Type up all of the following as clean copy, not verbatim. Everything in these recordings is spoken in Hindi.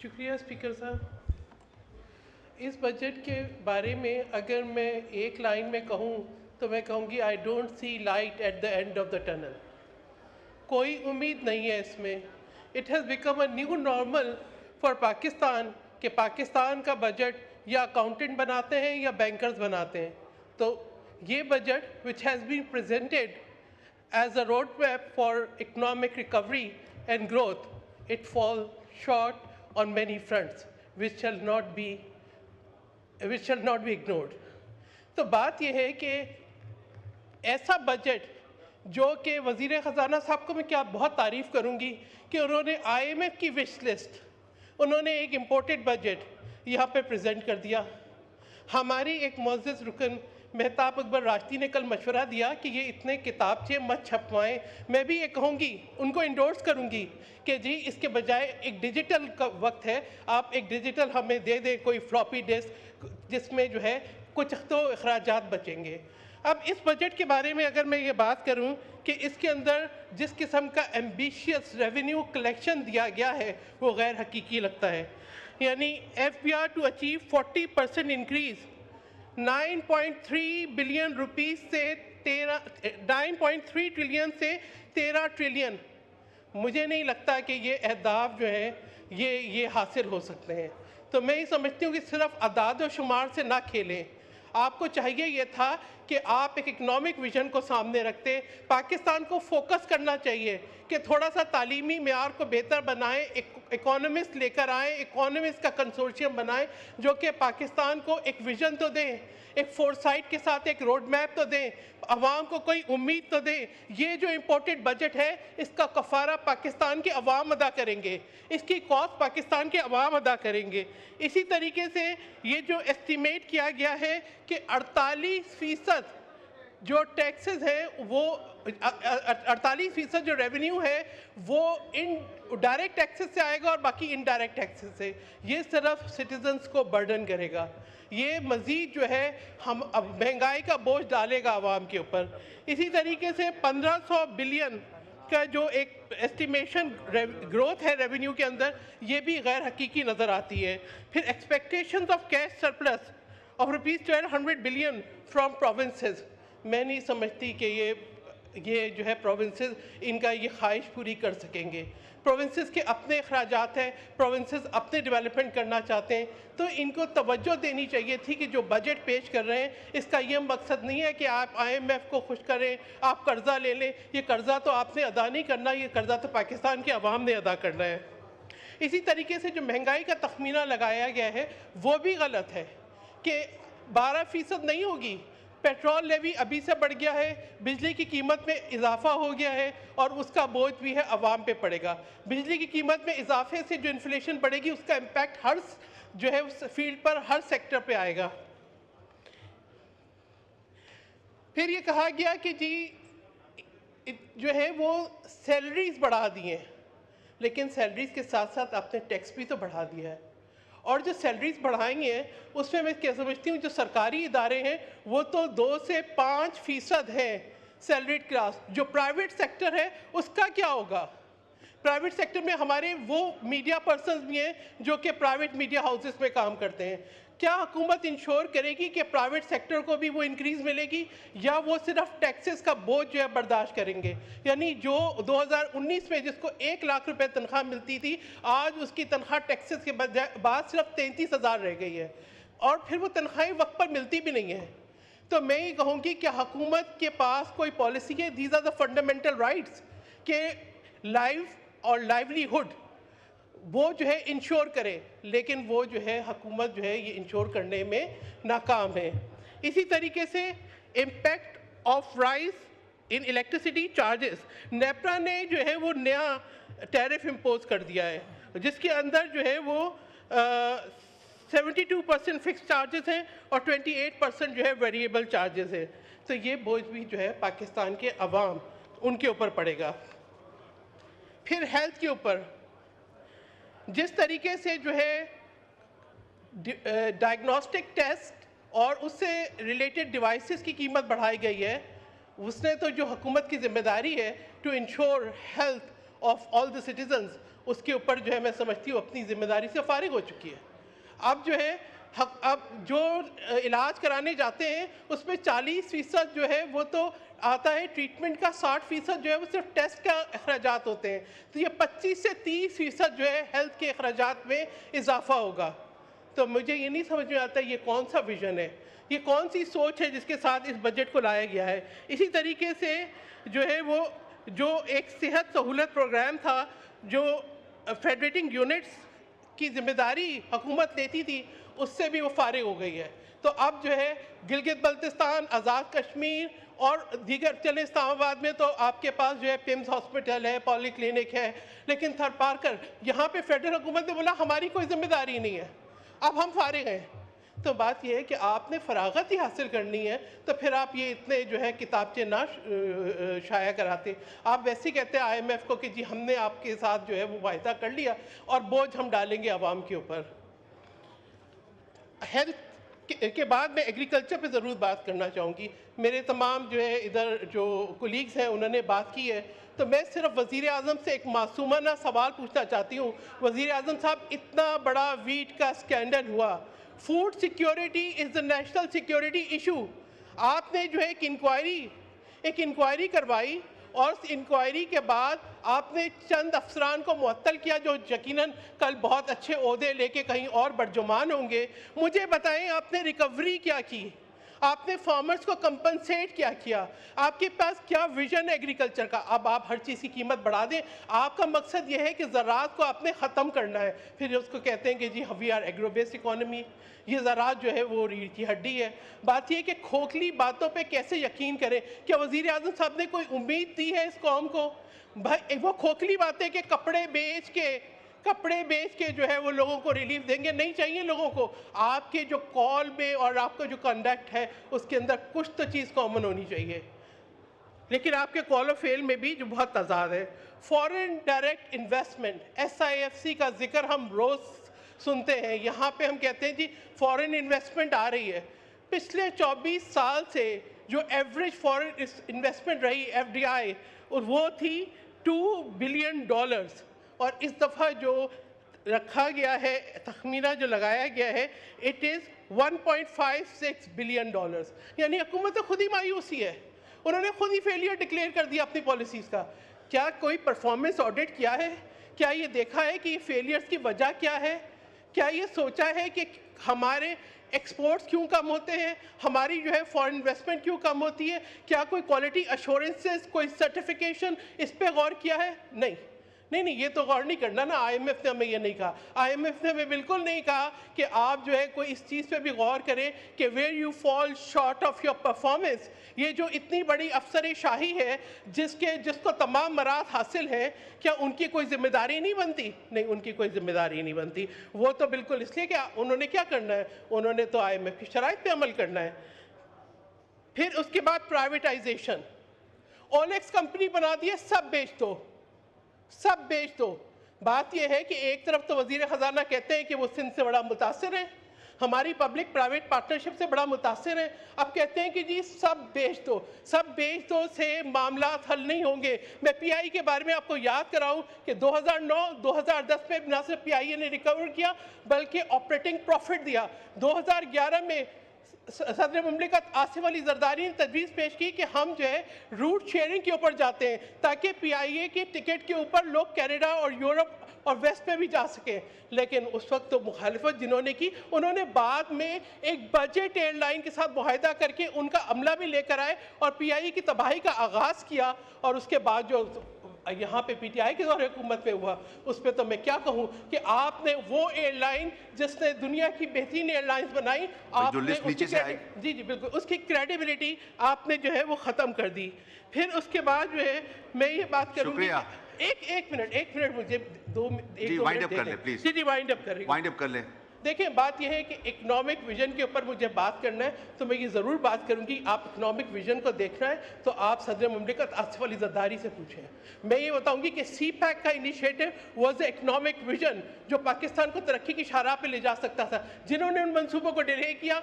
शुक्रिया स्पीकर साहब। इस बजट के बारे में अगर मैं एक लाइन में कहूँ तो मैं कहूँगी I don't see light at the end of the tunnel. कोई उम्मीद नहीं है इसमें। It has become a new normal for Pakistan कि पाकिस्तान का बजट या अकाउंटेंट बनाते हैं या बैंकर्स बनाते हैं। तो ये budget which has been presented as a roadmap for economic recovery and growth, it falls short on many fronts, which shall not be ignored. तो बात यह है कि ऐसा बजट जो कि वज़ीर ख़जाना साहब को मैं क्या बहुत तारीफ़ करूँगी कि उन्होंने IMF की विश लिस्ट, उन्होंने एक इम्पोर्टेड बजट यहाँ पे प्रेजेंट कर दिया। हमारी एक मुअज़्ज़ज़ रुकन मेहताब अकबर राशदी ने कल मशवरा दिया कि ये इतने किताबचे मत छपवाएं। मैं भी ये कहूँगी, उनको इंडोर्स करूँगी कि जी इसके बजाय एक डिजिटल का वक्त है, आप एक डिजिटल हमें दे दें, कोई फ्लॉपी डिस्क जिसमें जो है कुछ तो अखराजात बचेंगे। अब इस बजट के बारे में अगर मैं ये बात करूँ कि इसके अंदर जिस किस्म का एम्बिशियस रेवेन्यू कलेक्शन दिया गया है वो गैर हकीकी लगता है। यानी FBR to achieve 40% increase 9.3 billion rupees से 9.3 ट्रिलियन से 13 ट्रिलियन। मुझे नहीं लगता कि ये अहदाफ जो हैं ये हासिल हो सकते हैं। तो मैं ये समझती हूँ कि सिर्फ अदाद व शुमार से ना खेलें। आपको चाहिए ये था कि आप एक इकनॉमिक विजन को सामने रखते, पाकिस्तान को फोकस करना चाहिए कि थोड़ा सा तालीमी मेयार को बेहतर बनाएं, इकोनॉमिस्ट लेकर आएँ, इकोनॉमिस्ट का कंसोर्शियम बनाएं जो कि पाकिस्तान को एक विजन तो दें, एक फोरसाइट के साथ एक रोड मैप तो दें, अवाम को कोई उम्मीद तो दें। ये जो इम्पोर्टेड बजट है इसका कफ़ारा पाकिस्तान के अवाम अदा करेंगे, इसकी कॉस्ट पाकिस्तान के अवाम अदा करेंगे। इसी तरीके से ये जो एस्टिमेट किया गया है कि 48% जो टैक्सेस हैं वो 48% जो रेवेन्यू है वो इन डायरेक्ट टैक्सेस से आएगा और बाकी इनडायरेक्ट टैक्सेस से, ये सिर्फ सिटीजन्स को बर्डन करेगा। ये मज़ीद जो है हम अब महंगाई का बोझ डालेगा आवाम के ऊपर। इसी तरीके से 1500 बिलियन का जो एक एस्टिमेशन ग्रोथ है रेवेन्यू के अंदर, ये भी गैर हकीकी नज़र आती है। फिर expectations of cash surplus of ₹1200 billion from provinces, मैं नहीं समझती कि ये जो है प्रोविंसेस इनका ये ख्वाहिश पूरी कर सकेंगे। प्रोविंसेस के अपने अखराजात हैं, प्रोविंसेस अपने डेवलपमेंट करना चाहते हैं, तो इनको तवज्जो देनी चाहिए थी कि जो बजट पेश कर रहे हैं इसका ये मकसद नहीं है कि आप IMF को खुश करें, आप कर्ज़ा ले लें। ये कर्ज़ा तो आपने अदा नहीं करना, ये कर्ज़ा तो पाकिस्तान के अवाम ने अदा करना है। इसी तरीके से जो महंगाई का तखमीना लगाया गया है वो भी गलत है कि 12% नहीं होगी। पेट्रोल लेवी अभी से बढ़ गया है, बिजली की कीमत में इजाफा हो गया है और उसका बोझ भी है अवाम पे पड़ेगा। बिजली की कीमत में इजाफे से जो इन्फ्लेशन बढ़ेगी उसका इम्पैक्ट हर जो है उस फील्ड पर, हर सेक्टर पे आएगा। फिर ये कहा गया कि जी जो है वो सैलरीज बढ़ा दी हैं, लेकिन सैलरीज के साथ साथ आपने टैक्स भी तो बढ़ा दिया है। और जो सैलरीज बढ़ाएंगे हैं उसमें मैं क्या समझती हूँ जो सरकारी इदारे हैं वो तो 2 से 5% हैं सैलरीड क्लास। जो प्राइवेट सेक्टर है उसका क्या होगा? प्राइवेट सेक्टर में हमारे वो मीडिया पर्सन्स भी हैं जो कि प्राइवेट मीडिया हाउसेस में काम करते हैं। क्या हुकूमत इंश्योर करेगी कि प्राइवेट सेक्टर को भी वो इंक्रीज़ मिलेगी या वो सिर्फ टैक्सेस का बोझ जो है बर्दाश्त करेंगे? यानी जो 2019 में जिसको 1 लाख रुपए तनख्वाह मिलती थी, आज उसकी तनख्वाह टैक्सेस के बाद सिर्फ 33,000 रह गई है और फिर वो तनख्वाहें वक्त पर मिलती भी नहीं है। तो मैं ये कहूँगी कि हुकूमत के पास कोई पॉलिसी है, these are the fundamental rights के लाइफ और लाइवलीहुड वो जो है इंश्योर करे, लेकिन वो जो है हुकूमत जो है ये इंश्योर करने में नाकाम है। इसी तरीके से impact of rise in electricity charges, NEPRA ने जो है वो नया टैरिफ इम्पोज कर दिया है जिसके अंदर जो है वो 72% फिक्स चार्जेस हैं और 28% जो है वेरिएबल चार्जेस है। तो ये बोझ भी जो है पाकिस्तान के अवाम उनके ऊपर पड़ेगा। फिर हेल्थ के ऊपर जिस तरीके से जो है डायग्नोस्टिक टेस्ट और उससे रिलेटेड डिवाइसेस की कीमत बढ़ाई गई है, उसने तो जो हुकूमत की जिम्मेदारी है to ensure health of all the citizens, उसके ऊपर जो है मैं समझती हूँ अपनी जिम्मेदारी से फारिग हो चुकी है। अब जो है अब जो इलाज कराने जाते हैं उसमें 40% जो है वो तो आता है ट्रीटमेंट का, 60% जो है वो सिर्फ टेस्ट का अखराजात होते हैं। तो ये 25 से 30% जो है हेल्थ के अखराजात में इजाफा होगा। तो मुझे ये नहीं समझ में आता ये कौन सा विज़न है, ये कौन सी सोच है जिसके साथ इस बजट को लाया गया है। इसी तरीके से जो है वो जो एक सेहत सहूलत प्रोग्राम था जो फेडरेटिंग यूनिट्स की जिम्मेदारी हुकूमत लेती थी, उससे भी वो फारिग हो गई है। तो अब जो है गिलगित बल्तिस्तान, आज़ाद कश्मीर और दीगर, चले इस्लामाबाद में तो आपके पास जो है पिम्स हॉस्पिटल है, पॉली क्लिनिक है, लेकिन थरपारकर यहाँ पे फेडरल हुकूमत ने बोला हमारी कोई जिम्मेदारी नहीं है, अब हम फारिग हैं। तो बात यह है कि आपने फरागत ही हासिल करनी है तो फिर आप ये इतने जो है किताबचे ना शाया कराते। आप वैसे ही कहते हैं IMF को कि जी हमने आपके साथ जो है वो वायदा कर लिया और बोझ हम डालेंगे आवाम के ऊपर। हेल्थ के बाद मैं एग्रीकल्चर पे ज़रूर बात करना चाहूँगी। मेरे तमाम जो है इधर जो कोलीग्स हैं उन्होंने बात की है, तो मैं सिर्फ वज़ीर आज़म से एक मासूमाना सवाल पूछना चाहती हूँ। वज़ीर आज़म साहब, इतना बड़ा वीट का स्कैंडल हुआ, food security is the national security issue, आपने जो है एक इंक्वायरी करवाई और उस इंक्वायरी के बाद आपने चंद अफसरान को मुअत्तल किया जो यकीनन कल बहुत अच्छे ओहदे लेके कहीं और बरजुमान होंगे। मुझे बताएं आपने रिकवरी क्या की, आपने फार्मर्स को कंपनसेट क्या किया, आपके पास क्या विजन है एग्रीकल्चर का। अब आप हर चीज़ की कीमत बढ़ा दें, आपका मकसद ये है कि ज़राअत को आपने ख़त्म करना है, फिर उसको कहते हैं कि जी we are agro based economy. ये ज़राअत जो है वो रीढ़ की हड्डी है। बात ये कि खोखली बातों पे कैसे यकीन करें। क्या वज़ीर आज़म साहब ने कोई उम्मीद दी है इस कौम को? भाई वो खोखली बातें कि कपड़े बेच के जो है वो लोगों को रिलीफ देंगे, नहीं चाहिए लोगों को। आपके जो कॉल में और आपका जो कंडक्ट है उसके अंदर कुछ तो चीज़ कॉमन होनी चाहिए, लेकिन आपके कॉल ऑफ फेल में भी जो बहुत तजाद है। फॉरेन डायरेक्ट इन्वेस्टमेंट SIFC का जिक्र हम रोज़ सुनते हैं, यहाँ पे हम कहते हैं जी फॉरेन इन्वेस्टमेंट आ रही है। पिछले 24 साल से जो एवरेज फॉरेन इन्वेस्टमेंट रही FDI और वो थी $2 बिलियन, और इस दफ़ा जो रखा गया है, तखमीना जो लगाया गया है, इट इज़ $1.56 बिलियन। यानी हुकूमत खुद ही मायूसी है, उन्होंने खुद ही फेलियर डिक्लेयर कर दिया अपनी पॉलिसीज़ का। क्या कोई परफॉर्मेंस ऑडिट किया है? क्या ये देखा है कि फेलियर्स की वजह क्या है? क्या ये सोचा है कि हमारे एक्सपोर्ट्स क्यों कम होते हैं, हमारी जो है फॉरेन इन्वेस्टमेंट क्यों कम होती है? क्या कोई क्वालिटी अश्योरेंसेस, कोई सर्टिफिकेशन, इस पे गौर किया है? नहीं, ये तो गौर नहीं करना ना। IMF ने हमें ये नहीं कहा, IMF ने हमें बिल्कुल नहीं कहा कि आप जो है कोई इस चीज़ पे भी गौर करें कि where you fall short of your performance. ये जो इतनी बड़ी अफसर शाही है जिसको तमाम मराद हासिल हैं, क्या उनकी कोई जिम्मेदारी नहीं बनती? नहीं, उनकी कोई जिम्मेदारी नहीं बनती। वो तो बिल्कुल इसलिए कि उन्होंने क्या करना है, उन्होंने तो IMF की शराइत पे अमल करना है। फिर उसके बाद प्राइवेटाइजेशन, OLX कंपनी बना दी है, सब बेच दो। बात यह है कि एक तरफ तो वज़ीर ख़जाना कहते हैं कि वो सिंध से बड़ा मुतासिर है, हमारी पब्लिक प्राइवेट पार्टनरशिप से बड़ा मुतासिर है। अब कहते हैं कि जी सब बेच दो से मामला हल नहीं होंगे। मैं PI के बारे में आपको याद कराऊं कि 2009-2010 में न सिर्फ PIA ने रिकवर किया बल्कि ऑपरेटिंग प्रॉफिट दिया। 2011 में सदर मुमलिकत आसिफ अली जरदारी ने तजवीज़ पेश की कि हम जो है रूट शेयरिंग के ऊपर जाते हैं ताकि PIA की टिकट के ऊपर लोग कनाडा और यूरोप और वेस्ट में भी जा सकें। लेकिन उस वक्त तो मुखालिफत जिन्होंने की, उन्होंने बाद में एक बजट एयरलाइन के साथ मुआहदा करके उनका अमला भी लेकर आए और PIA की तबाही का आगाज़ किया। और उसके बाद जो यहाँ पे PTI के दौर हुकूमत में हुआ, उस पर तो मैं क्या कहूँ कि आपने वो एयरलाइन जिसने दुनिया की बेहतरीन एयरलाइंस बनाई, आपने जी बिल्कुल उसकी क्रेडिबिलिटी आपने जो है वो ख़त्म कर दी। फिर उसके बाद जो है मैं ये बात करूँगी, एक मिनट मुझे वाइंड अप कर ले। देखिए, बात यह है कि इकोनॉमिक विजन के ऊपर मुझे बात करना है तो मैं ये ज़रूर बात करूंगी। आप इकोनॉमिक विजन को देखना है तो आप सदर मुमलिकत आसिफ अली ज़रदारी से पूछें। मैं ये बताऊंगी कि CPEC का initiative was the economic vision जो पाकिस्तान को तरक्की की शाहराह पे ले जा सकता था। जिन्होंने उन मंसूबों को डिले किया,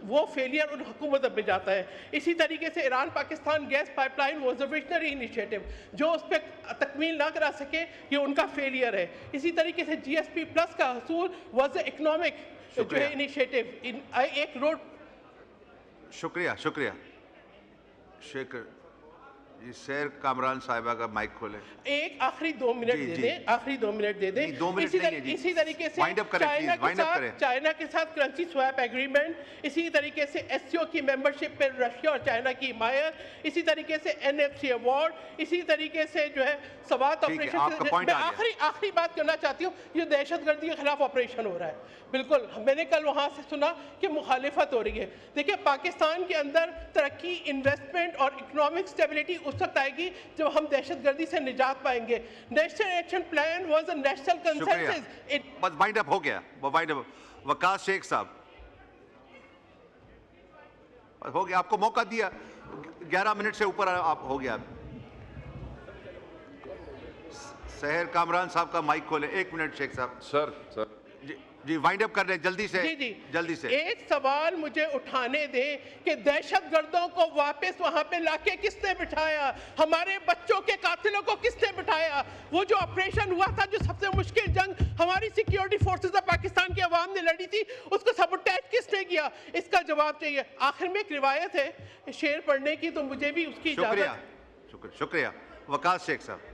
वो फेलियर उन हुकूमत पे जाता है। इसी तरीके से Iran Pakistan gas pipeline was a visionary initiative, जो उस पर तकमील ना करा सके ये उनका फेलियर है। इसी तरीके से GSP प्लस का हसूल वाज इकोनॉमिक जो है इनिशिएटिव। एक रोड। शुक्रिया शुक्रिया। शेखर जी, शेर कामरान साहिबा का माइक खोले। एक आखिरी 2 मिनट दे दें, आखिरी 2 मिनट दे दें। 2 मिनट नहीं है जी। इसी तरीके से वाइंड अप करें, प्लीज वाइंड अप करें। चाइना के साथ करेंसी स्वैप एग्रीमेंट, इसी तरीके से SCO की मेंबरशिप पे रशिया और चाइना की हिमायत, इसी तरीके से NFC अवार्ड, इसी तरीके से जो है सवात ऑपरेशन। मैं आखिरी बात करना चाहती हूँ, ये दहशतगर्दी के खिलाफ ऑपरेशन हो रहा है। बिल्कुल, मैंने कल वहाँ से सुना कि मुखालिफत हो रही है। देखिए, पाकिस्तान के अंदर तरक्की, इन्वेस्टमेंट और इकोनॉमिक स्टेबिलिटी उस वक्त आएगी जब हम दहशतगर्दी से निजात पाएंगे। National action plan was a national consensus. बस वाइंड अप हो गया, वो वाइंड अप। वकास शेख साहब हो गया, आपको मौका दिया, 11 मिनट से ऊपर आप हो गया। सहर कामरान साहब का माइक खोले। 1 मिनट शेख साहब। सर जी वाइंड अप कर रहे हैं जल्दी से। जी जल्दी से। एक सवाल मुझे उठाने दें कि दहशतगर्दों को वापस वहां पे लाके किसने बिठाया? हमारे बच्चों के कातिलों को किसने बिठाया? वो जो ऑपरेशन हुआ था, जो सबसे मुश्किल जंग हमारी सिक्योरिटी फोर्सेस ऑफ पाकिस्तान की आवाम ने लड़ी थी, उसको सबोटेज किसने किया? इसका जवाब चाहिए। आखिर में एक रिवायत है शेर पढ़ने की, तो मुझे भी उसकी इजाजत। शुक्रिया। वकास शेख साहब।